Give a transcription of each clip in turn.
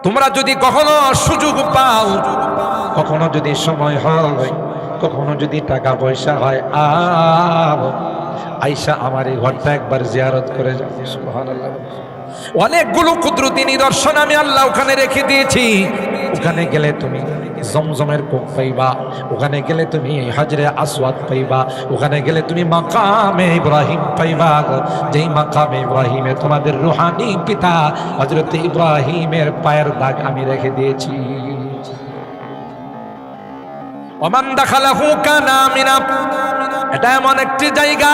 তোমরা যদি কখনো সুযোগ পাও, কখনো যদি সময় হয়, কখনো যদি টাকা পয়সা হয়, আইসা আমার এই ঘরটা একবার জিয়ারত করে যাও। সুবহানাল্লাহ। অনেকগুলো কুদরতি নিদর্শন আমি আল্লাহ ওখানে রেখে দিয়েছি। ওখানে গেলে তুমি জমজমের কূপ পাইবা, ওখানে গেলে তুমি হাজরে আসওয়াদ পাইবা, ওখানে গেলে তুমি মাকামে ইব্রাহিম পাইবা, যেই মাকামে ইব্রাহিমে তোমাদের রুহানি পিতা হযরত ইব্রাহিমের পায়ের দাগ আমি রেখে দিয়েছি। ওমান দাখালাহু কানা আমিনা। এটা এমন একটি জায়গা,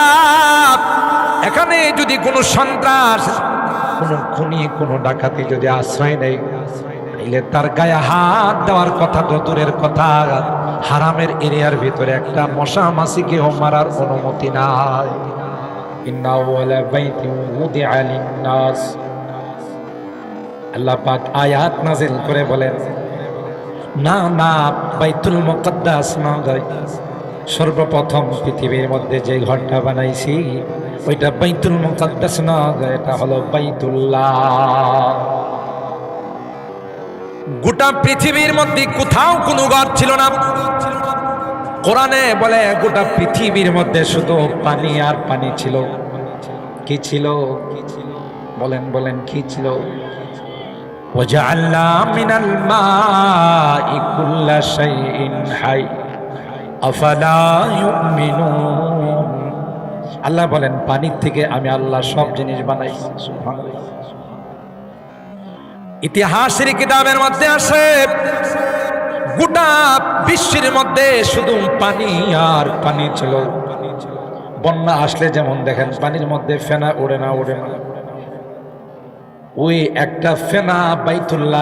এখানে যদি কোনো সন্ত্রাস, কোনো খুনি, কোনো ডাকাতি যদি আশ্রয় নেই, তাইলে তার গায়ে হাত দেওয়ার কথা তো দূরের কথা, হারামের এরিয়ার ভিতরে একটা মশা মাছিকেও মারার অনুমতি নাই। ইন্না আউয়ালা বাইতিন উদিআ লিন-নাস। আল্লাহ পাক আয়াত নাযিল করে বলেন, না না, বাইতুল মুকদ্দাস নয়, সর্বপ্রথম পৃথিবীর মধ্যে যে ঘরটা বানাইছি ওইটা বাইতুল মুকদ্দাস নয়, এটা হলো বাইতুল্লাহ। গোটা পৃথিবীর মধ্যে কোথাও কোনো ঘর ছিল না। কোরআনে বলে গোটা পৃথিবীর মধ্যে শুধু পানি আর পানি ছিল। কি ছিল? বলেন বলেন, কি ছিল? وجعلنا من الماء كل شيء حي أفلا يؤمنون। আল্লাহ বলেন পানির থেকে আমি আল্লাহ সব জিনিস বানাইছি। সুবহানাল্লাহ। ইতিহাসের কিতাবের মধ্যে আছে গোটা বিশ্বের মধ্যে শুধু পানি আর পানি ছিল। বন্যা আসলে যেমন দেখেন পানির মধ্যে ফেনা ওড়ে না, ওড়ে না, ওই একটা ফেনা বাইতুল্লাহ